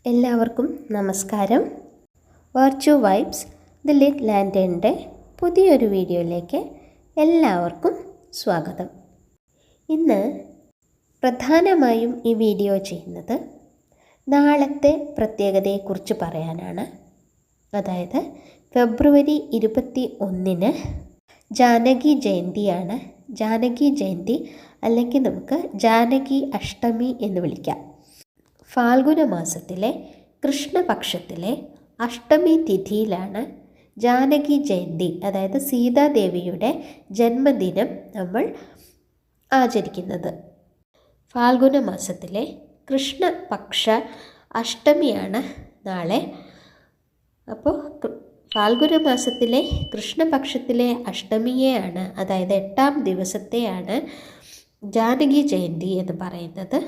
എല്ലാവർക്കും നമസ്കാരം. Virtual vibes the Litt ലാൻഡേണിൻ്റെ പുതിയൊരു വീഡിയോയിലേക്ക് എല്ലാവർക്കും സ്വാഗതം. ഇന്ന് പ്രധാനമായും ഈ വീഡിയോ ചെയ്യുന്നത് നാളത്തെ പ്രത്യേകതയെക്കുറിച്ച് പറയാനാണ്. അതായത് ഫെബ്രുവരി 21 ജാനകി ജയന്തിയാണ്. ജാനകി ജയന്തി അല്ലെങ്കിൽ നമുക്ക് ജാനകി അഷ്ടമി എന്ന് വിളിക്കാം. ഫാൽഗുന മാസത്തിലെ കൃഷ്ണപക്ഷത്തിലെ അഷ്ടമി തിഥിയിലാണ് ജാനകി ജയന്തി, അതായത് സീതാദേവിയുടെ ജന്മദിനം നമ്മൾ ആചരിക്കുന്നത്. ഫാൽഗുന മാസത്തിലെ കൃഷ്ണപക്ഷ അഷ്ടമിയാണ് നാളെ. അപ്പോൾ ഫാൽഗുന മാസത്തിലെ കൃഷ്ണപക്ഷത്തിലെ അഷ്ടമിയെയാണ്, അതായത് 8ാം ദിവസത്തെയാണ് ജാനകി ജയന്തി എന്ന് പറയുന്നത്.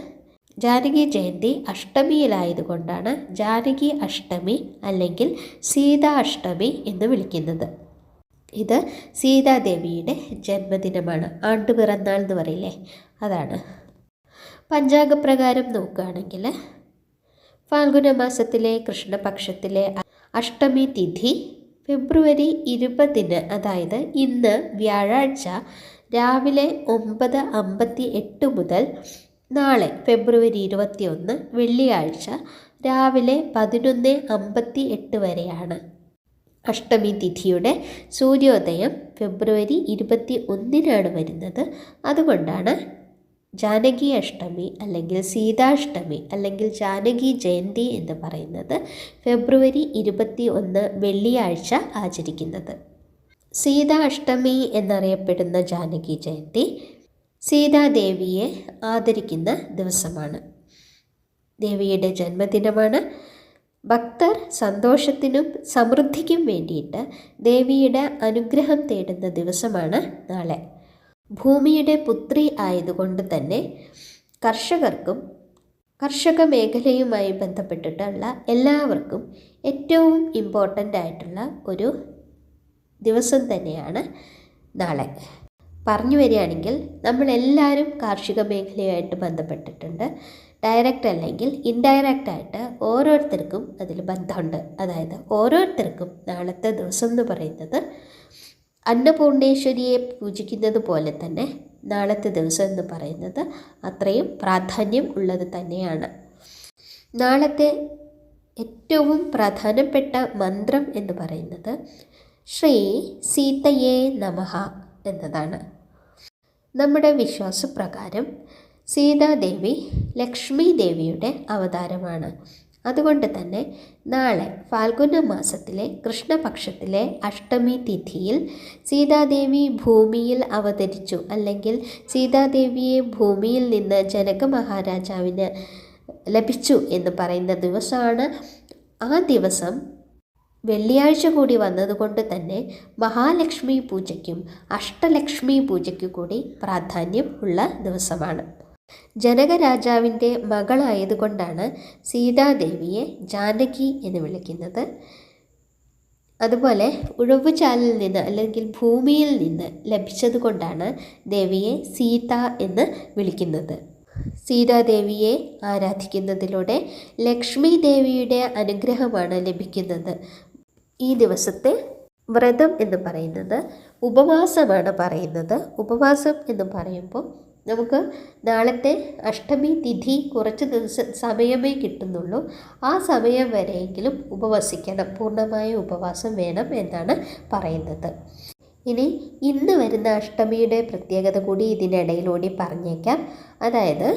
ജാനകി ജയന്തി അഷ്ടമിയിലായതുകൊണ്ടാണ് ജാനകി അഷ്ടമി അല്ലെങ്കിൽ സീതാ അഷ്ടമി എന്ന് വിളിക്കുന്നത്. ഇത് സീതാദേവിയുടെ ജന്മദിനമാണ്. ആണ്ടുപിറന്നാൾ എന്ന് പറയില്ലേ, അതാണ്. പഞ്ചാംഗപ്രകാരം നോക്കുകയാണെങ്കിൽ ഫാൽഗുന മാസത്തിലെ കൃഷ്ണപക്ഷത്തിലെ അഷ്ടമി തിഥി ഫെബ്രുവരി 20, അതായത് ഇന്ന് വ്യാഴാഴ്ച രാവിലെ 9:58 മുതൽ നാളെ ഫെബ്രുവരി 21 വെള്ളിയാഴ്ച രാവിലെ 11:58 വരെയാണ്. അഷ്ടമി തിഥിയുടെ സൂര്യോദയം ഫെബ്രുവരി 21 വരുന്നത്. അതുകൊണ്ടാണ് ജാനകി അഷ്ടമി അല്ലെങ്കിൽ സീതാഷ്ടമി അല്ലെങ്കിൽ ജാനകി ജയന്തി എന്ന് പറയുന്നത് ഫെബ്രുവരി 21 വെള്ളിയാഴ്ച ആചരിക്കുന്നത്. സീതാ അഷ്ടമി എന്നറിയപ്പെടുന്ന ജാനകി ജയന്തി സീതാദേവിയെ ആദരിക്കുന്ന ദിവസമാണ്. ദേവിയുടെ ജന്മദിനമാണ്. ഭക്തർ സന്തോഷത്തിനും സമൃദ്ധിക്കും വേണ്ടിയിട്ട് ദേവിയുടെ അനുഗ്രഹം തേടുന്ന ദിവസമാണ് നാളെ. ഭൂമിയുടെ പുത്രി ആയതുകൊണ്ട് തന്നെ കർഷകർക്കും കർഷക മേഖലയുമായി ബന്ധപ്പെട്ടിട്ടുള്ള എല്ലാവർക്കും ഏറ്റവും ഇമ്പോർട്ടൻ്റ് ആയിട്ടുള്ള ഒരു ദിവസം തന്നെയാണ് നാളെ. പറഞ്ഞു വരികയാണെങ്കിൽ നമ്മളെല്ലാവരും കാർഷിക മേഖലയുമായിട്ട് ബന്ധപ്പെട്ടിട്ടുണ്ട്. ഡയറക്റ്റ് അല്ലെങ്കിൽ ഇൻഡയറക്റ്റ് ആയിട്ട് ഓരോരുത്തർക്കും അതിൽ ബന്ധമുണ്ട്. അതായത് ഓരോരുത്തർക്കും നാളത്തെ ദിവസം എന്ന് പറയുന്നത് അന്നപൂർണേശ്വരിയെ പൂജിക്കുന്നത് പോലെ തന്നെ നാളത്തെ ദിവസം എന്ന് പറയുന്നത് അത്രയും പ്രാധാന്യം ഉള്ളത് തന്നെയാണ്. നാളത്തെ ഏറ്റവും പ്രധാനപ്പെട്ട മന്ത്രം എന്ന് പറയുന്നത് ശ്രീ സീതയേ നമഃ എന്നതാണ്. നമ്മുടെ വിശ്വാസപ്രകാരം സീതാദേവി ലക്ഷ്മി ദേവിയുടെ അവതാരമാണ്. അതുകൊണ്ട് തന്നെ നാളെ ഫാൽഗുന മാസത്തിലെ കൃഷ്ണപക്ഷത്തിലെ അഷ്ടമി തിഥിയിൽ സീതാദേവി ഭൂമിയിൽ അവതരിച്ചു, അല്ലെങ്കിൽ സീതാദേവിയെ ഭൂമിയിൽ നിന്ന് ജനക മഹാരാജാവിന് ലഭിച്ചു എന്ന് പറയുന്ന ദിവസമാണ്. ആ ദിവസം വെള്ളിയാഴ്ച കൂടി വന്നതുകൊണ്ട് തന്നെ മഹാലക്ഷ്മി പൂജയ്ക്കും അഷ്ടലക്ഷ്മി പൂജയ്ക്കും കൂടി പ്രാധാന്യം ഉള്ള ദിവസമാണ്. ജനകരാജാവിൻ്റെ മകളായതുകൊണ്ടാണ് സീതാദേവിയെ ജാനകി എന്ന് വിളിക്കുന്നത്. അതുപോലെ ഉഴവുചാലിൽ നിന്ന് അല്ലെങ്കിൽ ഭൂമിയിൽ നിന്ന് ലഭിച്ചതുകൊണ്ടാണ് ദേവിയെ സീത എന്ന് വിളിക്കുന്നത്. സീതാദേവിയെ ആരാധിക്കുന്നതിലൂടെ ലക്ഷ്മി ദേവിയുടെ അനുഗ്രഹമാണ് ലഭിക്കുന്നത്. ഈ ദിവസത്തെ വ്രതം എന്ന് പറയുന്നത് ഉപവാസമാണ് പറയുന്നത്. ഉപവാസം എന്ന് പറയുമ്പോൾ നമുക്ക് നാളത്തെ അഷ്ടമി തിഥി കുറച്ച് സമയമേ കിട്ടുന്നുള്ളൂ. ആ സമയം വരെയെങ്കിലും ഉപവസിക്കണം, പൂർണ്ണമായ ഉപവാസം വേണം എന്നാണ് പറയുന്നത്. ഇനി ഇന്ന് വരുന്ന അഷ്ടമിയുടെ പ്രത്യേകത കൂടി ഇതിനിടയിലൂടെ പറഞ്ഞേക്കാം. അതായത്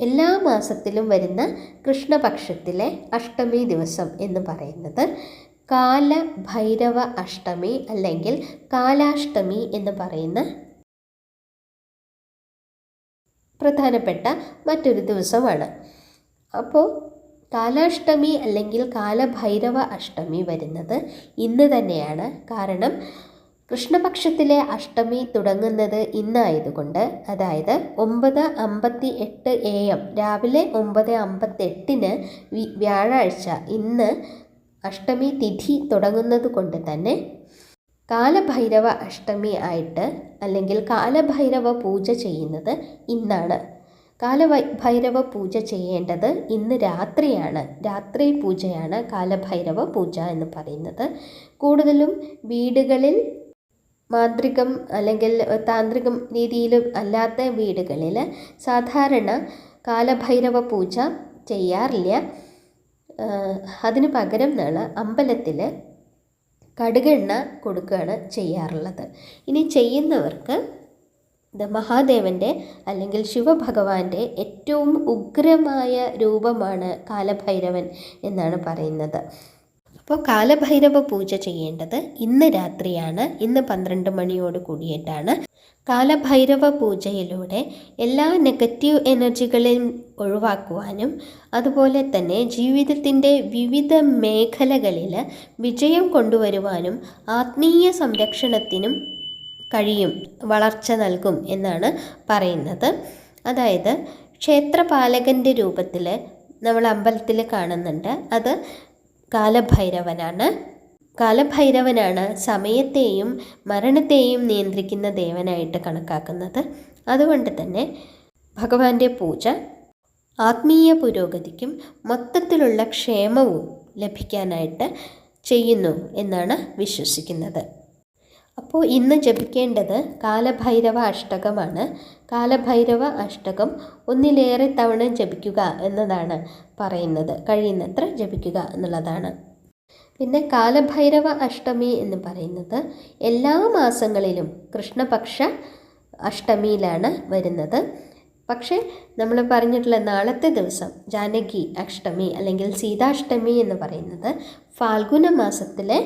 എല്ലാ മാസത്തിലും വരുന്ന കൃഷ്ണപക്ഷത്തിലെ അഷ്ടമി ദിവസം എന്ന് പറയുന്നത് കാലഭൈരവ അഷ്ടമി അല്ലെങ്കിൽ കാലാഷ്ടമി എന്ന് പറയുന്ന പ്രധാനപ്പെട്ട മറ്റൊരു ദിവസമാണ്. അപ്പോൾ കാലാഷ്ടമി അല്ലെങ്കിൽ കാലഭൈരവ അഷ്ടമി വരുന്നത് ഇന്ന് തന്നെയാണ്. കാരണം കൃഷ്ണപക്ഷത്തിലെ അഷ്ടമി തുടങ്ങുന്നത് ഇന്നായതുകൊണ്ട്, അതായത് 9:58 AM രാവിലെ 9:58 വ്യാഴാഴ്ച ഇന്ന് അഷ്ടമി തിഥി തുടങ്ങുന്നത് കൊണ്ട് തന്നെ കാലഭൈരവ അഷ്ടമി ആയിട്ട് അല്ലെങ്കിൽ കാലഭൈരവ പൂജ ചെയ്യുന്നത് ഇന്നാണ്. കാലഭൈരവ പൂജ ചെയ്യേണ്ടത് ഇന്ന് രാത്രിയാണ്. രാത്രി പൂജയാണ് കാലഭൈരവ പൂജ എന്ന് പറയുന്നത്. കൂടുതലും വീടുകളിൽ മാന്ത്രികം അല്ലെങ്കിൽ താന്ത്രികം രീതിയിൽ അല്ലാത്ത വീടുകളിൽ സാധാരണ കാലഭൈരവ പൂജ ചെയ്യാറില്ല. അതിന് പകരം അമ്പലത്തിൽ കടുകെണ്ണ കൊടുക്കുകയാണ് ചെയ്യാറുള്ളത്. ഇനി ചെയ്യുന്നവർക്ക് മഹാദേവൻ്റെ അല്ലെങ്കിൽ ശിവഭഗവാന്റെ ഏറ്റവും ഉഗ്രമായ രൂപമാണ് കാലഭൈരവൻ എന്നാണ് പറയുന്നത്. അപ്പോൾ കാലഭൈരവ പൂജ ചെയ്യേണ്ടത് ഇന്ന് രാത്രിയാണ്. ഇന്ന് 12 മണിയോട് കൂടിയിട്ടാണ്. കാലഭൈരവ പൂജയിലൂടെ എല്ലാ നെഗറ്റീവ് എനർജികളെയും ഒഴിവാക്കുവാനും അതുപോലെ തന്നെ ജീവിതത്തിൻ്റെ വിവിധ മേഖലകളിൽ വിജയം കൊണ്ടുവരുവാനും ആത്മീയ സംരക്ഷണത്തിനും കഴിയും, വളർച്ച നൽകും എന്നാണ് പറയുന്നത്. അതായത് ക്ഷേത്രപാലകൻ്റെ രൂപത്തിൽ നമ്മൾ അമ്പലത്തിൽ കാണുന്നുണ്ട്. അത് കാലഭൈരവനാണ് സമയത്തെയും മരണത്തെയും നിയന്ത്രിക്കുന്ന ദേവനായിട്ട് കണക്കാക്കുന്നത്. അതുകൊണ്ട് തന്നെ ഭഗവാന്റെ പൂജ ആത്മീയ പുരോഗതിക്കും മൊത്തത്തിലുള്ള ക്ഷേമവും ലഭിക്കാനായിട്ട് ചെയ്യുന്നു എന്നാണ് വിശ്വസിക്കുന്നത്. അപ്പോൾ ഇന്ന് ജപിക്കേണ്ടത് കാലഭൈരവ അഷ്ടകമാണ്. കാലഭൈരവ അഷ്ടകം ഒന്നിലേറെ തവണ ജപിക്കുക എന്നതാണ് പറയുന്നത്. കഴിയുന്നത്ര ജപിക്കുക എന്നുള്ളതാണ്. പിന്നെ കാലഭൈരവ അഷ്ടമി എന്ന് പറയുന്നത് എല്ലാ മാസങ്ങളിലും കൃഷ്ണപക്ഷ അഷ്ടമിയിലാണ് വരുന്നത്. പക്ഷേ നമ്മൾ പറഞ്ഞിട്ടുള്ള നാളത്തെ ദിവസം ജാനകി അഷ്ടമി അല്ലെങ്കിൽ സീതാഷ്ടമി എന്ന് പറയുന്നത് ഫാൽഗുന മാസത്തിലെ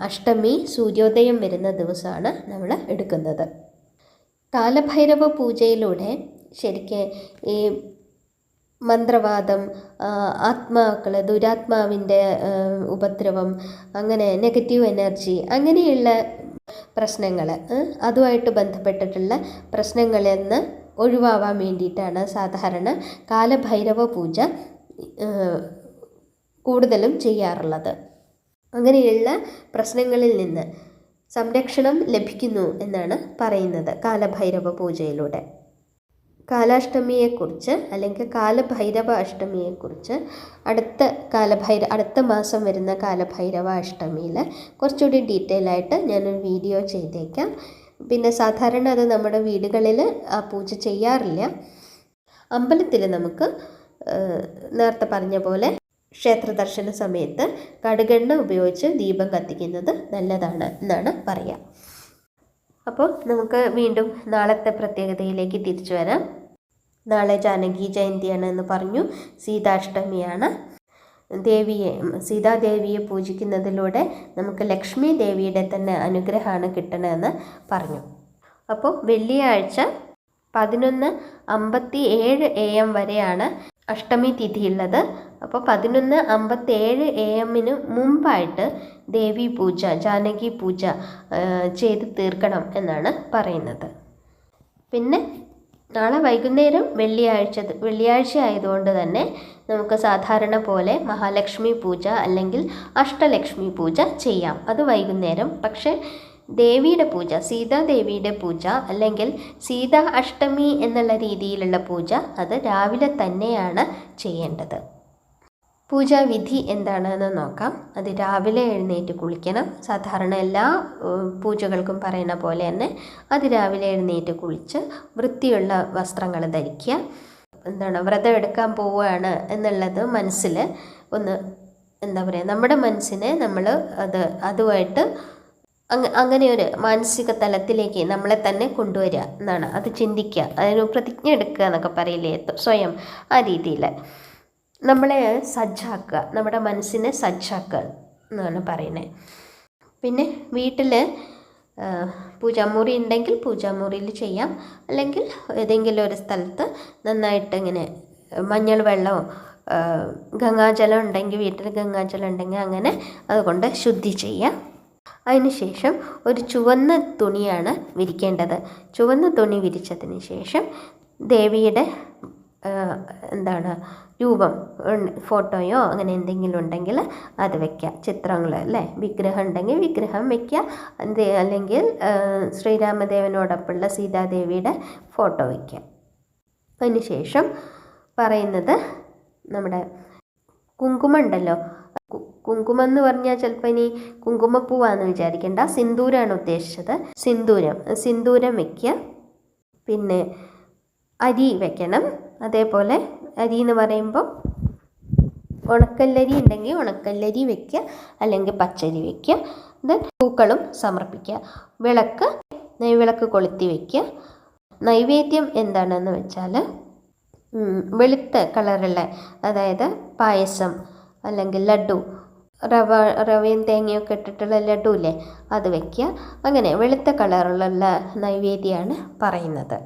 അഷ്ടമി സൂര്യോദയം വരുന്ന ദിവസമാണ് നമ്മൾ എടുക്കുന്നത്. കാലഭൈരവ പൂജയിലൂടെ ശരിക്കും ഈ മന്ത്രവാദം, ആത്മാക്കൾ, ദുരാത്മാവിൻ്റെ ഉപദ്രവം, അങ്ങനെ നെഗറ്റീവ് എനർജി, അങ്ങനെയുള്ള പ്രശ്നങ്ങൾ, അതുമായിട്ട് ബന്ധപ്പെട്ടിട്ടുള്ള പ്രശ്നങ്ങളിൽ നിന്ന് ഒഴിവാവാൻ വേണ്ടിയിട്ടാണ് സാധാരണ കാലഭൈരവ പൂജ കൂടുതലും ചെയ്യാറുള്ളത്. അങ്ങനെയുള്ള പ്രശ്നങ്ങളിൽ നിന്ന് സംരക്ഷണം ലഭിക്കുന്നു എന്നാണ് പറയുന്നത് കാലഭൈരവ പൂജയിലൂടെ. കാലാഷ്ടമിയെക്കുറിച്ച് അല്ലെങ്കിൽ കാലഭൈരവ അഷ്ടമിയെക്കുറിച്ച് അടുത്ത മാസം വരുന്ന കാലഭൈരവ അഷ്ടമിയിൽ കുറച്ചുകൂടി ഡീറ്റെയിൽ ആയിട്ട് ഞാനൊരു വീഡിയോ ചെയ്തേക്കാം. പിന്നെ സാധാരണ അത് നമ്മുടെ വീടുകളിൽ ആ പൂജ ചെയ്യാറില്ല. അമ്പലത്തിൽ നമുക്ക് നേരത്തെ പറഞ്ഞ പോലെ ക്ഷേത്ര ദർശന സമയത്ത് കടുകെണ്ണ ഉപയോഗിച്ച് ദീപം കത്തിക്കുന്നത് നല്ലതാണ് എന്നാണ് പറയുക. അപ്പോൾ നമുക്ക് വീണ്ടും നാളത്തെ പ്രത്യേകതയിലേക്ക് തിരിച്ചു വരാം. നാളെ ജാനകി ജയന്തിയാണ് എന്ന് പറഞ്ഞു. സീതാഷ്ടമിയാണ്. സീതാദേവിയെ പൂജിക്കുന്നതിലൂടെ നമുക്ക് ലക്ഷ്മി ദേവിയുടെ തന്നെ അനുഗ്രഹമാണ് കിട്ടണമെന്ന് പറഞ്ഞു. അപ്പോൾ വെള്ളിയാഴ്ച 11:57 AM വരെയാണ് അഷ്ടമി തിഥിയുള്ളത്. അപ്പോൾ 11:57 AM മുമ്പായിട്ട് ദേവി പൂജ, ജാനകി പൂജ ചെയ്ത് തീർക്കണം എന്നാണ് പറയുന്നത്. പിന്നെ നാളെ വൈകുന്നേരം വെള്ളിയാഴ്ച ആയതുകൊണ്ട് തന്നെ നമുക്ക് സാധാരണ പോലെ മഹാലക്ഷ്മി പൂജ അല്ലെങ്കിൽ അഷ്ടലക്ഷ്മി പൂജ ചെയ്യാം. അത് വൈകുന്നേരം. പക്ഷേ ദേവിയുടെ പൂജ, സീതാദേവിയുടെ പൂജ അല്ലെങ്കിൽ സീതാ അഷ്ടമി എന്നുള്ള രീതിയിലുള്ള പൂജ അത് രാവിലെ തന്നെയാണ് ചെയ്യേണ്ടത്. പൂജാവിധി എന്താണെന്ന് നോക്കാം. അത് രാവിലെ എഴുന്നേറ്റ് കുളിക്കണം. സാധാരണ എല്ലാ പൂജകൾക്കും പറയുന്ന പോലെ തന്നെ അത് രാവിലെ എഴുന്നേറ്റ് കുളിച്ച് വൃത്തിയുള്ള വസ്ത്രങ്ങൾ ധരിക്കുക. വ്രതം എടുക്കാൻ പോവുകയാണ് എന്നുള്ളത് മനസ്സിൽ ഒന്ന് നമ്മുടെ മനസ്സിനെ നമ്മൾ അതുമായിട്ട് അങ്ങനെ ഒരു മാനസിക തലത്തിലേക്ക് നമ്മളെ തന്നെ കൊണ്ടുവരിക എന്നാണ്. അത് ചിന്തിക്കുക, അതിന് പ്രതിജ്ഞ എടുക്കുക എന്നൊക്കെ പറയില്ലേ, സ്വയം ആ രീതിയിൽ നമ്മളെ സജ്ജാക്കുക, നമ്മുടെ മനസ്സിനെ സജ്ജാക്കുക എന്നാണ് പറയുന്നത്. പിന്നെ വീട്ടിൽ പൂജാമുറി ഉണ്ടെങ്കിൽ പൂജാമുറിയിൽ ചെയ്യാം. അല്ലെങ്കിൽ ഏതെങ്കിലും ഒരു സ്ഥലത്ത് നന്നായിട്ട് ഇങ്ങനെ മഞ്ഞൾ വെള്ളമോ ഗംഗാജലം ഉണ്ടെങ്കിൽ, വീട്ടിൽ ഗംഗാജലം ഉണ്ടെങ്കിൽ അങ്ങനെ അതുകൊണ്ട് ശുദ്ധി ചെയ്യാം. അതിനുശേഷം ഒരു ചുവന്ന തുണിയാണ് വിരിക്കേണ്ടത്. ചുവന്ന തുണി വിരിച്ചതിന് ശേഷം ദേവിയുടെ രൂപം, ഫോട്ടോയോ അങ്ങനെ എന്തെങ്കിലും ഉണ്ടെങ്കിൽ അത് വയ്ക്കുക. ചിത്രങ്ങൾ വിഗ്രഹം ഉണ്ടെങ്കിൽ വിഗ്രഹം വയ്ക്കുക. അല്ലെങ്കിൽ ശ്രീരാമദേവനോടൊപ്പമുള്ള സീതാദേവിയുടെ ഫോട്ടോ വയ്ക്കുക. അതിനുശേഷം പറയുന്നത് നമ്മുടെ കുങ്കുമം ഉണ്ടല്ലോ, കുങ്കുമം എന്ന് പറഞ്ഞാൽ ചിലപ്പോൾ ഇനി കുങ്കുമപ്പൂവാന്ന് വിചാരിക്കേണ്ട, സിന്ദൂരമാണ് ഉദ്ദേശിച്ചത്. സിന്ദൂരം വയ്ക്കുക. പിന്നെ അരി വെക്കണം. അതേപോലെ അരി എന്ന് പറയുമ്പോൾ ഉണക്കല്ലരി ഉണ്ടെങ്കിൽ ഉണക്കല്ലരി വയ്ക്കുക, അല്ലെങ്കിൽ പച്ചരി വയ്ക്കുക. ദെൻ പൂക്കളും സമർപ്പിക്കുക. നെയ്വിളക്ക് കൊളുത്തി വയ്ക്കുക. നൈവേദ്യം എന്താണെന്ന് വെച്ചാൽ വെളുത്ത കളറുള്ള, അതായത് പായസം അല്ലെങ്കിൽ ലഡു, റവയും തേങ്ങയൊക്കെ ഇട്ടിട്ടുള്ള ലഡു ഇല്ലേ, അത് വയ്ക്കുക. അങ്ങനെ വെളുത്ത കളറിലുള്ള നൈവേദ്യമാണ് പറയുന്നത്.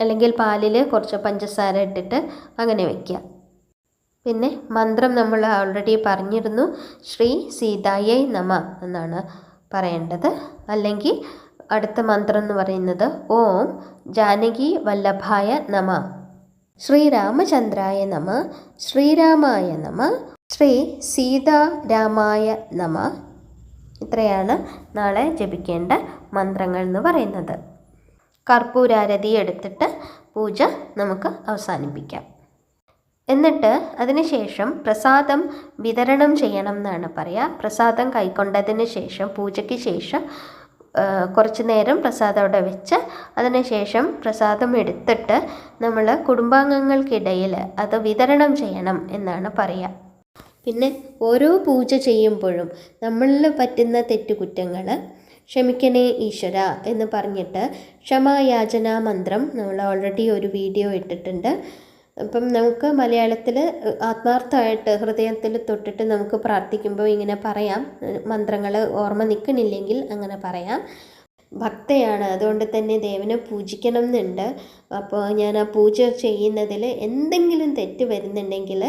അല്ലെങ്കിൽ പാലിൽ കുറച്ച് പഞ്ചസാര ഇട്ടിട്ട് അങ്ങനെ വയ്ക്കുക. പിന്നെ മന്ത്രം നമ്മൾ ഓൾറെഡി പറഞ്ഞിരുന്നു. ശ്രീ സീതായൈ നമ എന്നാണ് പറയേണ്ടത്. അല്ലെങ്കിൽ അടുത്ത മന്ത്രം എന്ന് പറയുന്നത് ഓം ജാനകി വല്ലഭായ നമ, ശ്രീരാമചന്ദ്രായ നമ, ശ്രീരാമായ നമ, ശ്രീ സീതാരാമായ നമ. ഇത്രയാണ് നാളെ ജപിക്കേണ്ട മന്ത്രങ്ങൾ എന്ന് പറയുന്നത്. കർപ്പൂരാരതി എടുത്തിട്ട് പൂജ നമുക്ക് അവസാനിപ്പിക്കാം. എന്നിട്ട് അതിനുശേഷം പ്രസാദം വിതരണം ചെയ്യണം എന്നാണ് പറയുക. പ്രസാദം കൈക്കൊണ്ടതിന് ശേഷം, പൂജയ്ക്ക് ശേഷം കുറച്ച് നേരം പ്രസാദം അവിടെ വെച്ച് അതിനുശേഷം പ്രസാദം എടുത്തിട്ട് നമ്മൾ കുടുംബാംഗങ്ങൾക്കിടയിൽ അത് വിതരണം ചെയ്യണം എന്നാണ് പറയുക. പിന്നെ ഓരോ പൂജ ചെയ്യുമ്പോഴും നമ്മളിൽ പറ്റുന്ന തെറ്റുകുറ്റങ്ങൾ ക്ഷമിക്കണേ ഈശ്വര എന്ന് പറഞ്ഞിട്ട് ക്ഷമായാചന മന്ത്രം നമ്മൾ ഓൾറെഡി ഒരു വീഡിയോ ഇട്ടിട്ടുണ്ട്. അപ്പം നമുക്ക് മലയാളത്തിൽ ആത്മാർത്ഥമായിട്ട് ഹൃദയത്തിൽ തൊട്ടിട്ട് നമുക്ക് പ്രാർത്ഥിക്കുമ്പോൾ ഇങ്ങനെ പറയാം. മന്ത്രങ്ങൾ ഓർമ്മ നിൽക്കണില്ലെങ്കിൽ അങ്ങനെ പറയാം. ഭക്തയാണ്, അതുകൊണ്ട് തന്നെ ദേവനെ പൂജിക്കണം എന്നുണ്ട്. അപ്പോൾ ഞാൻ ആ പൂജ ചെയ്യുന്നതിൽ എന്തെങ്കിലും തെറ്റ് വരുന്നുണ്ടെങ്കിൽ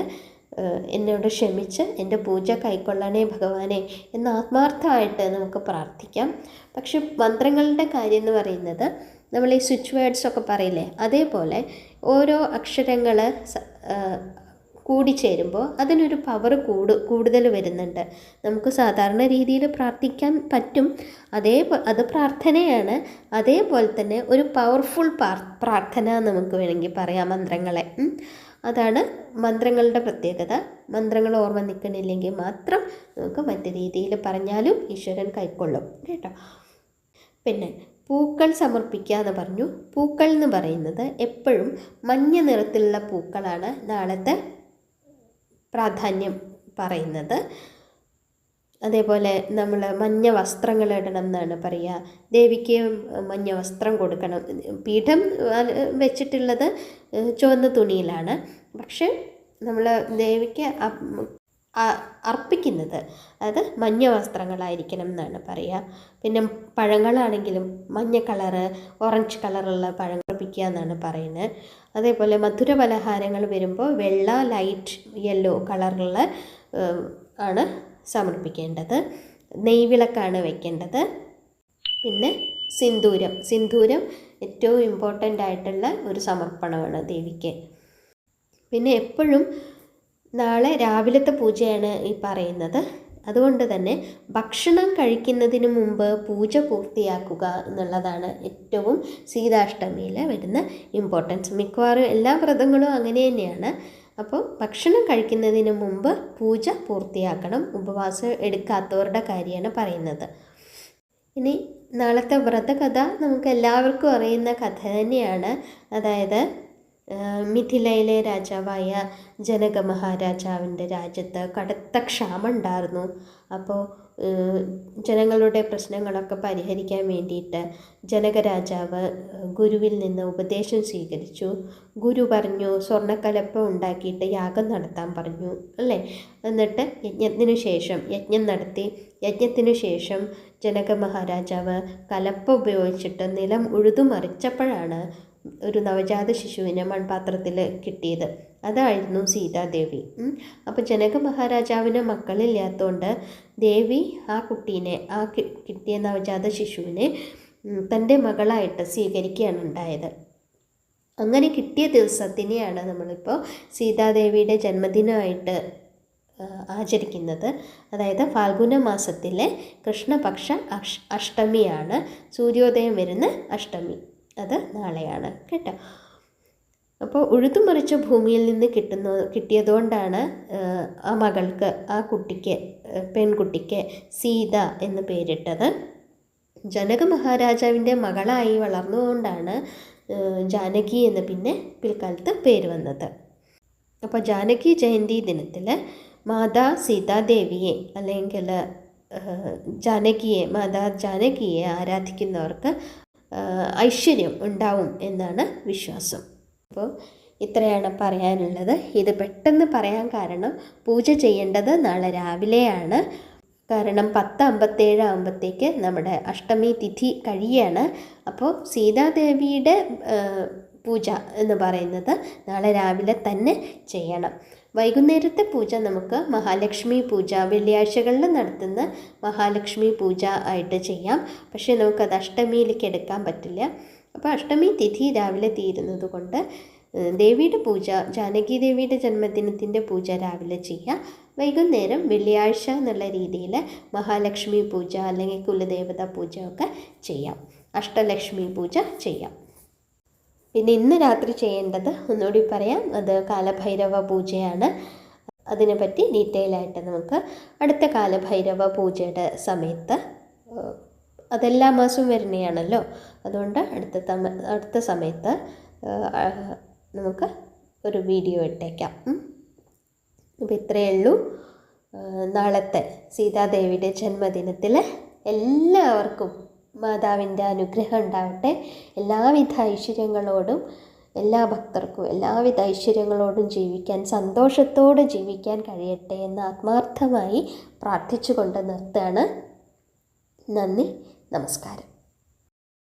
എന്നോട് ക്ഷമിച്ച് എൻ്റെ പൂജ കൈക്കൊള്ളണേ ഭഗവാനെ എന്ന് ആത്മാർത്ഥമായിട്ട് നമുക്ക് പ്രാർത്ഥിക്കാം. പക്ഷെ മന്ത്രങ്ങളുടെ കാര്യം എന്ന് പറയുന്നത് നമ്മൾ ഈ സ്വിച്ച് വേർഡ്സൊക്കെ പറയില്ലേ, അതേപോലെ ഓരോ അക്ഷരങ്ങൾ കൂടിച്ചേരുമ്പോൾ അതിനൊരു പവർ കൂടുതൽ വരുന്നുണ്ട്. നമുക്ക് സാധാരണ രീതിയിൽ പ്രാർത്ഥിക്കാൻ പറ്റും, അത് പ്രാർത്ഥനയാണ്. അതേപോലെ തന്നെ ഒരു പവർഫുൾ പ്രാർത്ഥന നമുക്ക് വേണമെങ്കിൽ പറയാം മന്ത്രങ്ങളെ. അതാണ് മന്ത്രങ്ങളുടെ പ്രത്യേകത. മന്ത്രങ്ങൾ ഓർമ്മ നിൽക്കണില്ലെങ്കിൽ മാത്രം നമുക്ക് മറ്റു രീതിയിൽ പറഞ്ഞാലും ഈശ്വരൻ കൈക്കൊള്ളും കേട്ടോ. പിന്നെ പൂക്കൾ സമർപ്പിക്കുക എന്ന് പറഞ്ഞു. പൂക്കൾ എന്ന് പറയുന്നത് എപ്പോഴും മഞ്ഞ നിറത്തിലുള്ള പൂക്കളാണ് നാളത്തെ പ്രാധാന്യം പറയുന്നത്. അതേപോലെ നമ്മൾ മഞ്ഞ വസ്ത്രങ്ങൾ ഇടണം എന്നാണ് പറയുക. ദേവിക്ക് മഞ്ഞ വസ്ത്രം കൊടുക്കണം. പീഠം വെച്ചിട്ടുള്ളത് ചുവന്ന തുണിയിലാണ്, പക്ഷെ നമ്മൾ ദേവിക്ക് അർപ്പിക്കുന്നത് അത് മഞ്ഞ വസ്ത്രങ്ങളായിരിക്കണം എന്നാണ് പറയുക. പിന്നെ പഴങ്ങളാണെങ്കിലും മഞ്ഞ കളറ്, ഓറഞ്ച് കളറുള്ള പഴങ്ങൾ അർപ്പിക്കുക എന്നാണ് പറയുന്നത്. അതേപോലെ മധുര പലഹാരങ്ങൾ വരുമ്പോൾ വെള്ള, ലൈറ്റ് യെല്ലോ കളറുള്ള ആണ് സമർപ്പിക്കേണ്ടത്. നെയ്വിളക്കാണ് വെക്കേണ്ടത്. പിന്നെ സിന്ദൂരം ഏറ്റവും ഇമ്പോർട്ടൻ്റ് ആയിട്ടുള്ള ഒരു സമർപ്പണമാണ് ദേവിക്ക്. പിന്നെ എപ്പോഴും നാളെ രാവിലത്തെ പൂജയാണ് ഈ പറയുന്നത്. അതുകൊണ്ട് തന്നെ ഭക്ഷണം കഴിക്കുന്നതിന് മുമ്പ് പൂജ പൂർത്തിയാക്കുക എന്നുള്ളതാണ് ഏറ്റവും സീതാഷ്ടമിയിൽ വരുന്ന ഇമ്പോർട്ടൻസ്. മിക്കവാറും എല്ലാ വ്രതങ്ങളും അങ്ങനെ തന്നെയാണ്. അപ്പോൾ ഭക്ഷണം കഴിക്കുന്നതിന് മുമ്പ് പൂജ പൂർത്തിയാക്കണം. ഉപവാസം എടുക്കാത്തവരുടെ കാര്യമാണ് പറയുന്നത്. ഇനി നാളത്തെ വ്രതകഥ നമുക്ക് എല്ലാവർക്കും അറിയുന്ന കഥ തന്നെയാണ്. അതായത് മിഥിലയിലെ രാജാവായ ജനക മഹാരാജാവിൻ്റെ രാജ്യത്ത് കടുത്ത ക്ഷാമം ഉണ്ടായിരുന്നു. അപ്പോൾ ജനങ്ങളുടെ പ്രശ്നങ്ങളൊക്കെ പരിഹരിക്കാൻ വേണ്ടിയിട്ട് ജനകരാജാവ് ഗുരുവിൽ നിന്ന് ഉപദേശം സ്വീകരിച്ചു. ഗുരു പറഞ്ഞു സ്വർണ്ണക്കലപ്പ ഉണ്ടാക്കിയിട്ട് യാഗം നടത്താൻ പറഞ്ഞു അല്ലേ. എന്നിട്ട് യജ്ഞം നടത്തി. യജ്ഞത്തിനു ശേഷം ജനക മഹാരാജാവ് കലപ്പ ഉപയോഗിച്ചിട്ട് നിലം ഉഴുതുമറിച്ചപ്പോഴാണ് ഒരു നവജാത ശിശുവിനെ മൺപാത്രത്തിൽ കിട്ടിയത്. അതായിരുന്നു സീതാദേവി. അപ്പോൾ ജനക മഹാരാജാവിന് മക്കളില്ലാത്തതുകൊണ്ട് ദേവി ആ കുട്ടീനെ, ആ കിട്ടിയ നവജാത ശിശുവിനെ തൻ്റെ മകളായിട്ട് സ്വീകരിക്കുകയാണ് ഉണ്ടായത്. അങ്ങനെ കിട്ടിയ ദിവസത്തിനെയാണ് നമ്മളിപ്പോൾ സീതാദേവിയുടെ ജന്മദിനമായിട്ട് ആചരിക്കുന്നത്. അതായത് ഫാൽഗുന മാസത്തിലെ കൃഷ്ണപക്ഷ അഷ്ടമിയാണ്, സൂര്യോദയം വരുന്ന അഷ്ടമി. അത് നാളെയാണ് കേട്ടോ. അപ്പോൾ ഉഴുതുമറിച്ച ഭൂമിയിൽ നിന്ന് കിട്ടിയതുകൊണ്ടാണ് ആ മകൾക്ക്, ആ കുട്ടിക്ക്, പെൺകുട്ടിക്ക് സീത എന്ന് പേരിട്ടത്. ജനക മഹാരാജാവിൻ്റെ മകളായി വളർന്നുകൊണ്ടാണ് ജാനകി എന്ന് പിന്നെ പിൽക്കാലത്ത് പേര് വന്നത്. അപ്പോൾ ജാനകി ജയന്തി ദിനത്തിൽ മാതാ സീതാദേവിയെ അല്ലെങ്കിൽ മാതാ ജാനകിയെ ആരാധിക്കുന്നവർക്ക് ഐശ്വര്യം ഉണ്ടാവും എന്നാണ് വിശ്വാസം. അപ്പോൾ ഇത്രയാണ് പറയാനുള്ളത്. ഇത് പെട്ടെന്ന് പറയാൻ കാരണം പൂജ ചെയ്യേണ്ടത് നാളെ രാവിലെയാണ്. കാരണം 10:57 ആകുമ്പോഴത്തേക്ക് നമ്മുടെ അഷ്ടമി തിഥി കഴിയാണ്. അപ്പോൾ സീതാദേവിയുടെ പൂജ എന്ന് പറയുന്നത് നാളെ രാവിലെ തന്നെ ചെയ്യണം. വൈകുന്നേരത്തെ പൂജ നമുക്ക് മഹാലക്ഷ്മി പൂജ, വെള്ളിയാഴ്ചകളിൽ നടത്തുന്ന മഹാലക്ഷ്മി പൂജ ആയിട്ട് ചെയ്യാം. പക്ഷേ നമുക്കത് അഷ്ടമിയിലേക്ക് എടുക്കാൻ പറ്റില്ല. അപ്പോൾ അഷ്ടമി തിഥി രാവിലെ തീരുന്നത് കൊണ്ട് ദേവിയുടെ പൂജ, ജാനകി ദേവിയുടെ ജന്മദിനത്തിൻ്റെ പൂജ രാവിലെ ചെയ്യാം. വൈകുന്നേരം വെള്ളിയാഴ്ച എന്നുള്ള രീതിയിൽ മഹാലക്ഷ്മി പൂജ അല്ലെങ്കിൽ കുലദേവത പൂജ ഒക്കെ ചെയ്യാം. അഷ്ടലക്ഷ്മി പൂജ ചെയ്യാം. പിന്നെ ഇന്ന് രാത്രി ചെയ്യേണ്ടത് ഒന്നുകൂടി പറയാം, അത് കാലഭൈരവ പൂജയാണ്. അതിനെപ്പറ്റി ഡീറ്റെയിൽ ആയിട്ട് നമുക്ക് അടുത്ത കാലഭൈരവ പൂജയുടെ സമയത്ത്, അതെല്ലാ മാസവും വരുന്നതാണല്ലോ, അതുകൊണ്ട് അടുത്ത സമയത്ത് നമുക്ക് ഒരു വീഡിയോ ഇട്ടേക്കാം. അപ്പോൾ ഇത്രയേ ഉള്ളൂ. നാളത്തെ സീതാദേവിയുടെ ജന്മദിനത്തിൽ എല്ലാവർക്കും മാതാവിൻ്റെ അനുഗ്രഹം ഉണ്ടാവട്ടെ. എല്ലാവിധ ഐശ്വര്യങ്ങളോടും എല്ലാ ഭക്തർക്കും എല്ലാവിധ ഐശ്വര്യങ്ങളോടും ജീവിക്കാൻ, സന്തോഷത്തോടെ ജീവിക്കാൻ കഴിയട്ടെ എന്ന് ആത്മാർത്ഥമായി പ്രാർത്ഥിച്ചുകൊണ്ട് നിർത്തുകയാണ്. നന്ദി, നമസ്കാരം.